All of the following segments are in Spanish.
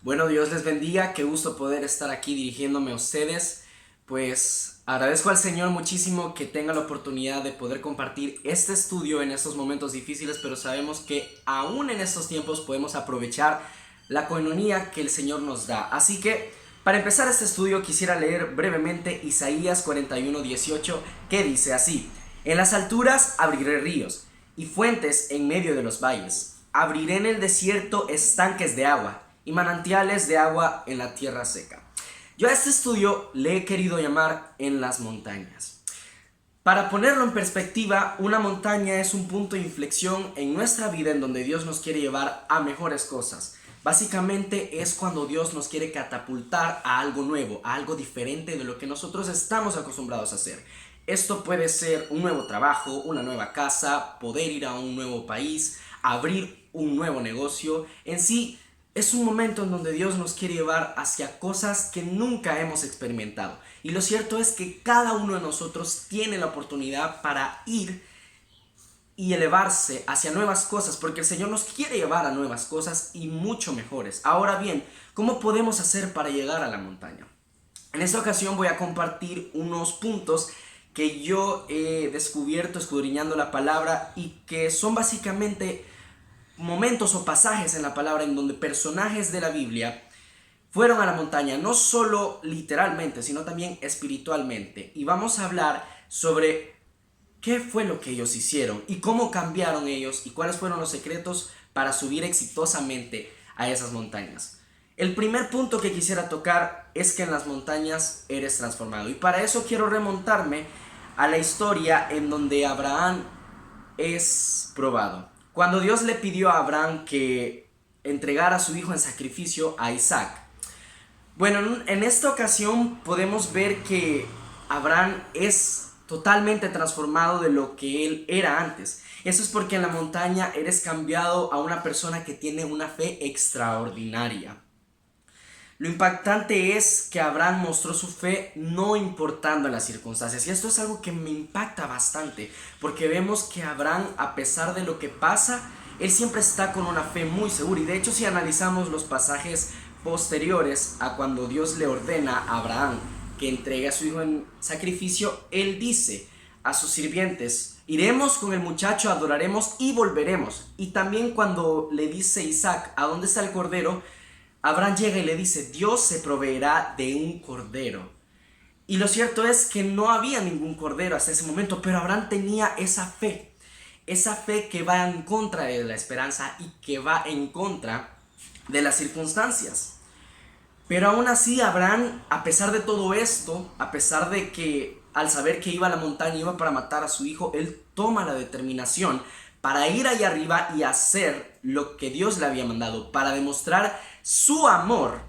Bueno, Dios les bendiga, qué gusto poder estar aquí dirigiéndome a ustedes. Pues agradezco al Señor muchísimo que tenga la oportunidad de poder compartir este estudio en estos momentos difíciles, pero sabemos que aún en estos tiempos podemos aprovechar la coinonía que el Señor nos da. Así que para empezar este estudio quisiera leer brevemente Isaías 41:18, que dice así: En las alturas abriré ríos y fuentes en medio de los valles. Abriré en el desierto estanques de agua y manantiales de agua en la tierra seca. Yo a este estudio le he querido llamar En las montañas. Para ponerlo en perspectiva, una montaña es un punto de inflexión en nuestra vida en donde Dios nos quiere llevar a mejores cosas. Básicamente es cuando Dios nos quiere catapultar a algo nuevo, a algo diferente de lo que nosotros estamos acostumbrados a hacer. Esto puede ser un nuevo trabajo, una nueva casa, poder ir a un nuevo país, abrir un nuevo negocio. En sí, es un momento en donde Dios nos quiere llevar hacia cosas que nunca hemos experimentado. Y lo cierto es que cada uno de nosotros tiene la oportunidad para ir y elevarse hacia nuevas cosas, porque el Señor nos quiere llevar a nuevas cosas y mucho mejores. Ahora bien, ¿cómo podemos hacer para llegar a la montaña? En esta ocasión voy a compartir unos puntos que yo he descubierto escudriñando la palabra y que son básicamente momentos o pasajes en la palabra en donde personajes de la Biblia fueron a la montaña, no solo literalmente, sino también espiritualmente. Y vamos a hablar sobre qué fue lo que ellos hicieron y cómo cambiaron ellos y cuáles fueron los secretos para subir exitosamente a esas montañas. El primer punto que quisiera tocar es que en las montañas eres transformado. Y para eso quiero remontarme a la historia en donde Abraham es probado. Cuando Dios le pidió a Abraham que entregara a su hijo en sacrificio a Isaac. Bueno, en esta ocasión podemos ver que Abraham es totalmente transformado de lo que él era antes. Eso es porque en la montaña eres cambiado a una persona que tiene una fe extraordinaria. Lo impactante es que Abraham mostró su fe no importando las circunstancias. Y esto es algo que me impacta bastante, porque vemos que Abraham, a pesar de lo que pasa, él siempre está con una fe muy segura. Y de hecho, si analizamos los pasajes posteriores a cuando Dios le ordena a Abraham que entregue a su hijo en sacrificio, él dice a sus sirvientes: iremos con el muchacho, adoraremos y volveremos. Y también cuando le dice Isaac: ¿a dónde está el cordero?, Abraham llega y le dice: Dios se proveerá de un cordero. Y lo cierto es que no había ningún cordero hasta ese momento, pero Abraham tenía esa fe que va en contra de la esperanza y que va en contra de las circunstancias. Pero aún así Abraham, a pesar de todo esto, a pesar de que al saber que iba a la montaña, iba para matar a su hijo, él toma la determinación para ir allá arriba y hacer lo que Dios le había mandado, para demostrar su amor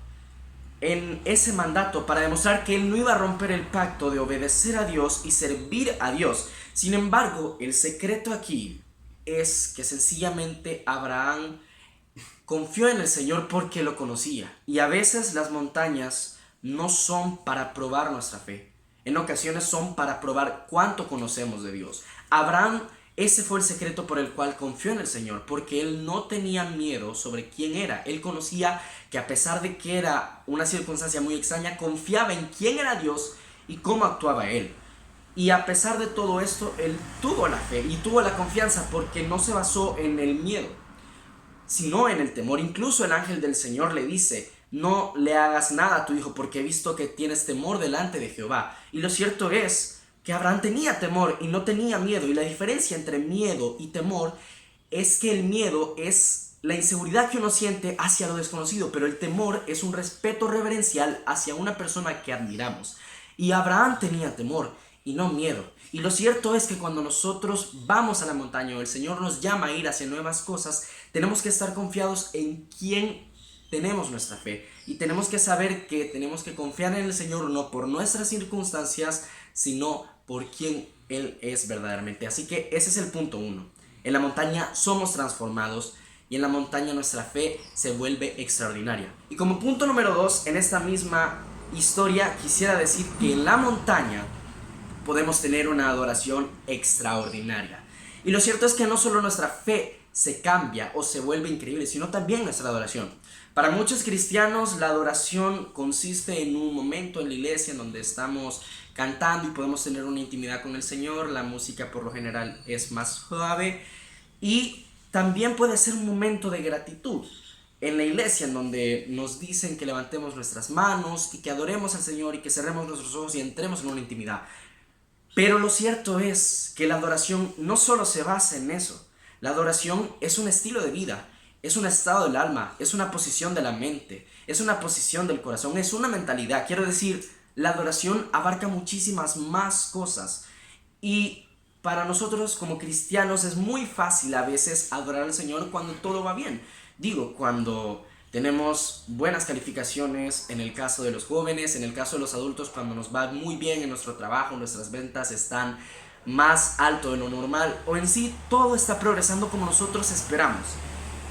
en ese mandato, para demostrar que él no iba a romper el pacto de obedecer a Dios y servir a Dios. Sin embargo, el secreto aquí es que sencillamente Abraham confió en el Señor porque lo conocía. Y a veces las montañas no son para probar nuestra fe. En ocasiones son para probar cuánto conocemos de Dios. Abraham, ese fue el secreto por el cual confió en el Señor, porque él no tenía miedo sobre quién era. Él conocía que a pesar de que era una circunstancia muy extraña, confiaba en quién era Dios y cómo actuaba él. Y a pesar de todo esto, él tuvo la fe y tuvo la confianza porque no se basó en el miedo, sino en el temor. Incluso el ángel del Señor le dice: no le hagas nada a tu hijo, porque he visto que tienes temor delante de Jehová. Y lo cierto es que Abraham tenía temor y no tenía miedo. Y la diferencia entre miedo y temor es que el miedo es la inseguridad que uno siente hacia lo desconocido, pero el temor es un respeto reverencial hacia una persona que admiramos. Y Abraham tenía temor y no miedo. Y lo cierto es que cuando nosotros vamos a la montaña o el Señor nos llama a ir hacia nuevas cosas, tenemos que estar confiados en quién tenemos nuestra fe. Y tenemos que saber que tenemos que confiar en el Señor no por nuestras circunstancias, sino por quién Él es verdaderamente. Así que ese es el punto uno. En la montaña somos transformados y en la montaña nuestra fe se vuelve extraordinaria. Y como punto número 2, en esta misma historia quisiera decir que en la montaña podemos tener una adoración extraordinaria. Y lo cierto es que no solo nuestra fe se cambia o se vuelve increíble, sino también nuestra adoración. Para muchos cristianos la adoración consiste en un momento en la iglesia en donde estamos cantando y podemos tener una intimidad con el Señor. La música por lo general es más suave y también puede ser un momento de gratitud en la iglesia en donde nos dicen que levantemos nuestras manos y que adoremos al Señor y que cerremos nuestros ojos y entremos en una intimidad. Pero lo cierto es que la adoración no solo se basa en eso. La adoración es un estilo de vida, es un estado del alma, es una posición de la mente, es una posición del corazón, es una mentalidad. Quiero decir, la adoración abarca muchísimas más cosas. Y para nosotros como cristianos es muy fácil a veces adorar al Señor cuando todo va bien. Digo, cuando tenemos buenas calificaciones, en el caso de los jóvenes, en el caso de los adultos, cuando nos va muy bien en nuestro trabajo, nuestras ventas están más alto de lo normal, o en sí todo está progresando como nosotros esperamos.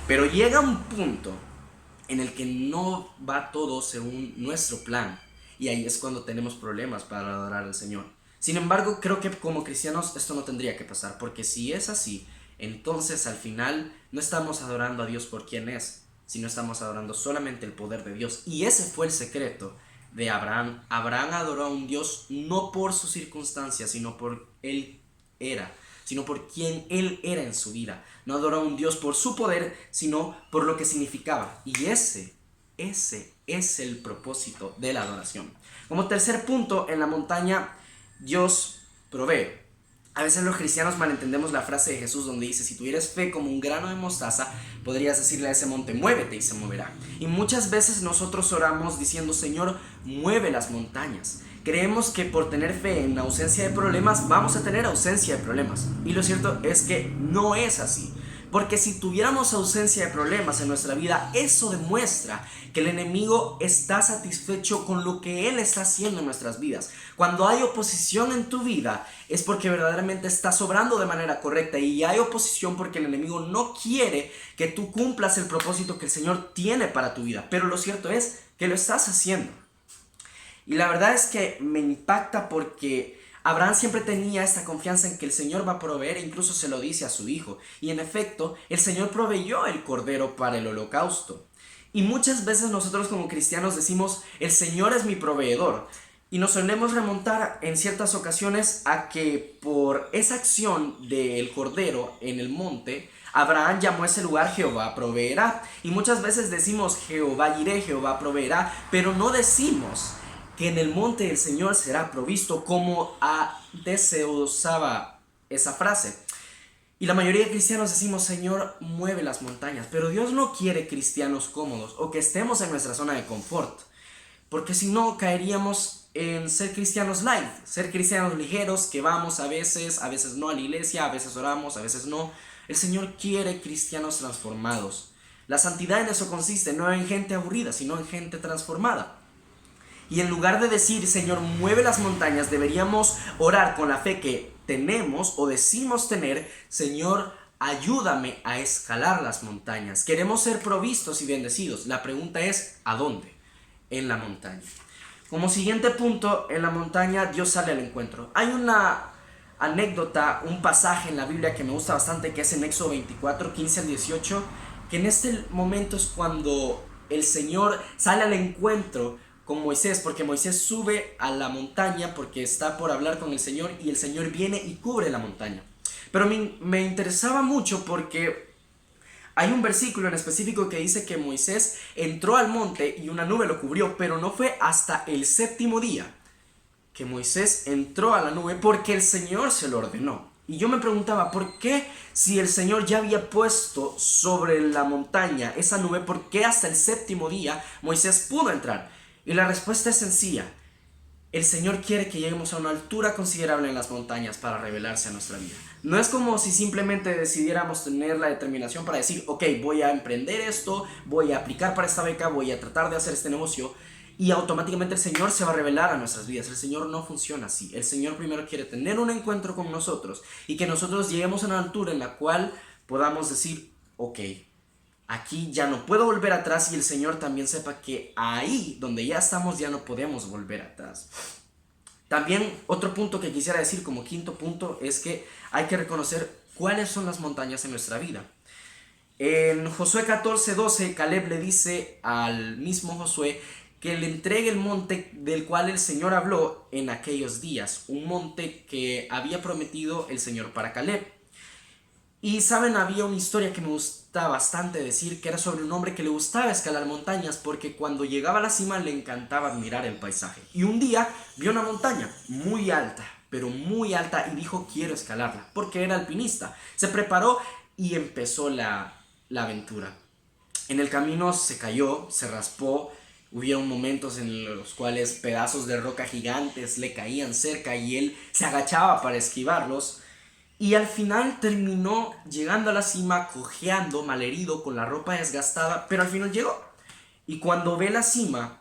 Pero llega un punto en el que no va todo según nuestro plan, y ahí es cuando tenemos problemas para adorar al Señor. Sin embargo, creo que como cristianos esto no tendría que pasar, porque si es así, entonces al final no estamos adorando a Dios por quien es, sino estamos adorando solamente el poder de Dios. Y ese fue el secreto de Abraham. Abraham adoró a un Dios no por sus circunstancias, sino por él era, sino por quien él era en su vida. No adoró a un Dios por su poder, sino por lo que significaba. Y ese es el propósito de la adoración. Como tercer punto, en la montaña Dios provee. A veces los cristianos malentendemos la frase de Jesús donde dice: si tuvieras fe como un grano de mostaza, podrías decirle a ese monte: muévete, y se moverá. Y muchas veces nosotros oramos diciendo: Señor, mueve las montañas. Creemos que por tener fe en ausencia de problemas vamos a tener ausencia de problemas. Y lo cierto es que no es así. Porque si tuviéramos ausencia de problemas en nuestra vida, eso demuestra que el enemigo está satisfecho con lo que él está haciendo en nuestras vidas. Cuando hay oposición en tu vida, es porque verdaderamente estás obrando de manera correcta, y hay oposición porque el enemigo no quiere que tú cumplas el propósito que el Señor tiene para tu vida. Pero lo cierto es que lo estás haciendo. Y la verdad es que me impacta porque Abraham siempre tenía esta confianza en que el Señor va a proveer, e incluso se lo dice a su hijo. Y en efecto, el Señor proveyó el cordero para el holocausto. Y muchas veces nosotros como cristianos decimos: el Señor es mi proveedor. Y nos solemos remontar en ciertas ocasiones a que por esa acción del cordero en el monte, Abraham llamó a ese lugar Jehová proveerá. Y muchas veces decimos Jehová iré, Jehová proveerá, pero no decimos que en el monte del Señor será provisto, como antes se usaba esa frase. Y la mayoría de cristianos decimos: Señor, mueve las montañas. Pero Dios no quiere cristianos cómodos o que estemos en nuestra zona de confort, porque si no caeríamos en ser cristianos light, ser cristianos ligeros que vamos a veces no a la iglesia, a veces oramos, a veces no. El Señor quiere cristianos transformados. La santidad en eso consiste, no en gente aburrida, sino en gente transformada. Y en lugar de decir: Señor, mueve las montañas, deberíamos orar con la fe que tenemos o decimos tener: Señor, ayúdame a escalar las montañas. Queremos ser provistos y bendecidos. La pregunta es: ¿a dónde? En la montaña. Como siguiente punto, en la montaña Dios sale al encuentro. Hay una anécdota, un pasaje en la Biblia que me gusta bastante, que es en Éxodo 24, 15 al 18, que en este momento es cuando el Señor sale al encuentro con Moisés, porque Moisés sube a la montaña porque está por hablar con el Señor, y el Señor viene y cubre la montaña. Pero me interesaba mucho porque hay un versículo en específico que dice que Moisés entró al monte y una nube lo cubrió, pero no fue hasta el séptimo día que Moisés entró a la nube porque el Señor se lo ordenó. Y yo me preguntaba: ¿por qué, si el Señor ya había puesto sobre la montaña esa nube, por qué hasta el séptimo día Moisés pudo entrar? Y la respuesta es sencilla: el Señor quiere que lleguemos a una altura considerable en las montañas para revelarse a nuestra vida. No es como si simplemente decidiéramos tener la determinación para decir: ok, voy a emprender esto, voy a aplicar para esta beca, voy a tratar de hacer este negocio, y automáticamente el Señor se va a revelar a nuestras vidas. El Señor no funciona así. El Señor primero quiere tener un encuentro con nosotros y que nosotros lleguemos a una altura en la cual podamos decir: ok, aquí ya no puedo volver atrás, y el Señor también sepa que ahí donde ya estamos ya no podemos volver atrás. También otro punto que quisiera decir como quinto punto es que hay que reconocer cuáles son las montañas en nuestra vida. En Josué 14:12, Caleb le dice al mismo Josué que le entregue el monte del cual el Señor habló en aquellos días, un monte que había prometido el Señor para Caleb. Y saben, había una historia que me gusta bastante decir, que era sobre un hombre que le gustaba escalar montañas porque cuando llegaba a la cima le encantaba admirar el paisaje. Y un día vio una montaña muy alta, pero muy alta, y dijo: quiero escalarla, porque era alpinista. Se preparó y empezó la aventura. En el camino se cayó, se raspó, hubieron momentos en los cuales pedazos de roca gigantes le caían cerca y él se agachaba para esquivarlos. Y al final terminó llegando a la cima cojeando, malherido, con la ropa desgastada, pero al final llegó. Y cuando ve la cima,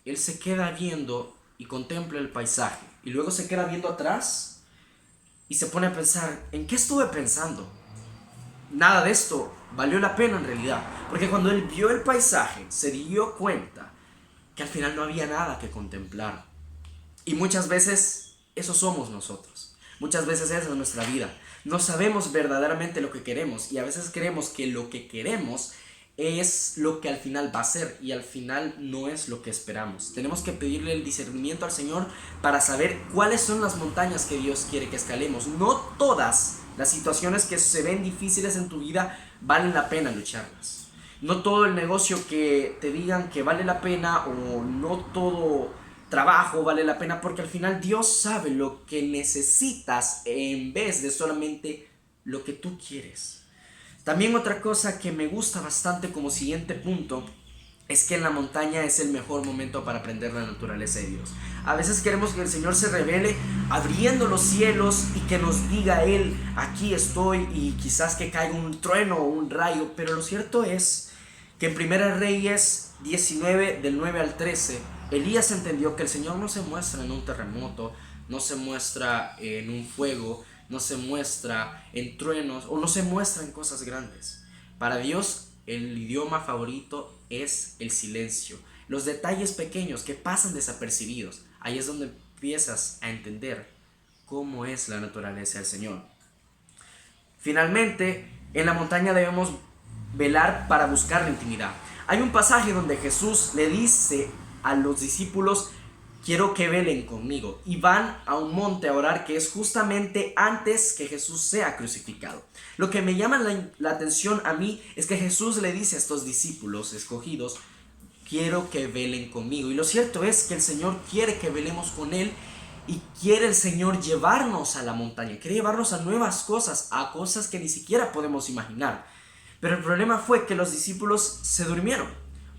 él se queda viendo y contempla el paisaje. Y luego se queda viendo atrás y se pone a pensar: ¿en qué estuve pensando? Nada de esto valió la pena en realidad. Porque cuando él vio el paisaje, se dio cuenta que al final no había nada que contemplar. Y muchas veces eso somos nosotros. Muchas veces esa es nuestra vida. No sabemos verdaderamente lo que queremos y a veces creemos que lo que queremos es lo que al final va a ser y al final no es lo que esperamos. Tenemos que pedirle el discernimiento al Señor para saber cuáles son las montañas que Dios quiere que escalemos. No todas las situaciones que se ven difíciles en tu vida valen la pena lucharlas. No todo el negocio que te digan que vale la pena, o no todo trabajo vale la pena, porque al final Dios sabe lo que necesitas en vez de solamente lo que tú quieres. También otra cosa que me gusta bastante como siguiente punto es que en la montaña es el mejor momento para aprender la naturaleza de Dios. A veces queremos que el Señor se revele abriendo los cielos y que nos diga Él: aquí estoy, y quizás que caiga un trueno o un rayo, pero lo cierto es que en 1 Reyes 19, del 9 al 13, Elías entendió que el Señor no se muestra en un terremoto, no se muestra en un fuego, no se muestra en truenos o no se muestra en cosas grandes. Para Dios el idioma favorito es el silencio, los detalles pequeños que pasan desapercibidos. Ahí es donde empiezas a entender cómo es la naturaleza del Señor. Finalmente, en la montaña debemos velar para buscar la intimidad. Hay un pasaje donde Jesús le dice a los discípulos: quiero que velen conmigo, y van a un monte a orar, que es justamente antes que Jesús sea crucificado. Lo que me llama la atención a mí es que Jesús le dice a estos discípulos escogidos: quiero que velen conmigo. Y lo cierto es que el Señor quiere que velemos con Él, y quiere el Señor llevarnos a la montaña, quiere llevarnos a nuevas cosas, a cosas que ni siquiera podemos imaginar. Pero el problema fue que los discípulos se durmieron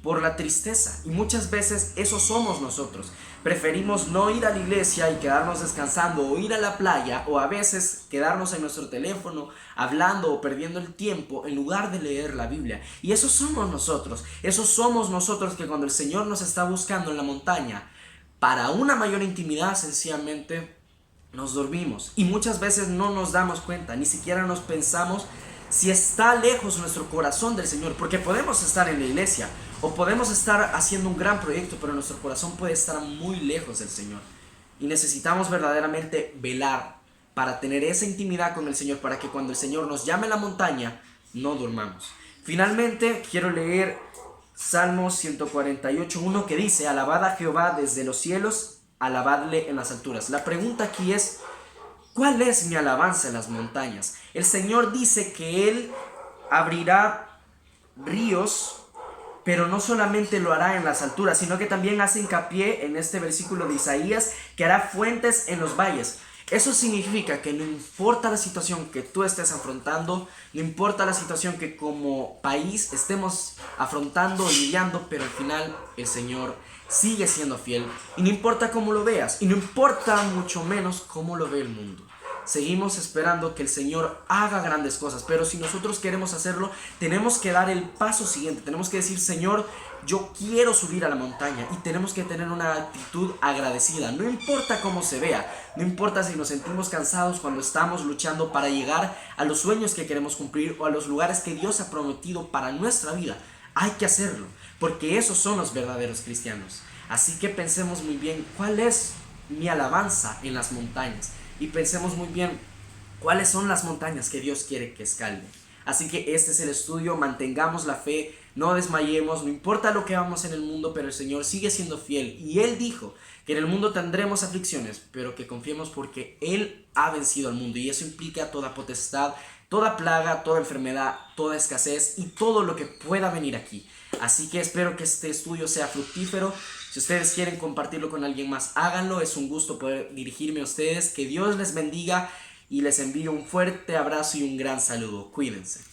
por la tristeza, y muchas veces eso somos nosotros. Preferimos no ir a la iglesia y quedarnos descansando, o ir a la playa, o a veces quedarnos en nuestro teléfono hablando o perdiendo el tiempo en lugar de leer la Biblia. Y eso somos nosotros que cuando el Señor nos está buscando en la montaña para una mayor intimidad, sencillamente nos dormimos, y muchas veces no nos damos cuenta, ni siquiera nos pensamos si está lejos nuestro corazón del Señor, porque podemos estar en la iglesia o podemos estar haciendo un gran proyecto, pero nuestro corazón puede estar muy lejos del Señor. Y necesitamos verdaderamente velar para tener esa intimidad con el Señor, para que cuando el Señor nos llame a la montaña, no durmamos. Finalmente, quiero leer Salmos 148:1, que dice: alabad a Jehová desde los cielos, alabadle en las alturas. La pregunta aquí es: ¿cuál es mi alabanza en las montañas? El Señor dice que Él abrirá ríos, pero no solamente lo hará en las alturas, sino que también hace hincapié en este versículo de Isaías, que hará fuentes en los valles. Eso significa que no importa la situación que tú estés afrontando, no importa la situación que como país estemos afrontando, lidiando, pero al final el Señor sigue siendo fiel, y no importa cómo lo veas, y no importa mucho menos cómo lo ve el mundo. Seguimos esperando que el Señor haga grandes cosas, pero si nosotros queremos hacerlo, tenemos que dar el paso siguiente. Tenemos que decir: Señor, yo quiero subir a la montaña, y tenemos que tener una actitud agradecida. No importa cómo se vea, no importa si nos sentimos cansados cuando estamos luchando para llegar a los sueños que queremos cumplir o a los lugares que Dios ha prometido para nuestra vida. Hay que hacerlo, porque esos son los verdaderos cristianos. Así que pensemos muy bien cuál es mi alabanza en las montañas, y pensemos muy bien cuáles son las montañas que Dios quiere que escalde. Así que este es el estudio, mantengamos la fe, no desmayemos, no importa lo que hagamos en el mundo, pero el Señor sigue siendo fiel. Y Él dijo que en el mundo tendremos aflicciones, pero que confiemos porque Él ha vencido al mundo. Y eso implica toda potestad, toda plaga, toda enfermedad, toda escasez y todo lo que pueda venir aquí. Así que espero que este estudio sea fructífero. Si ustedes quieren compartirlo con alguien más, háganlo. Es un gusto poder dirigirme a ustedes. Que Dios les bendiga y les envío un fuerte abrazo y un gran saludo. Cuídense.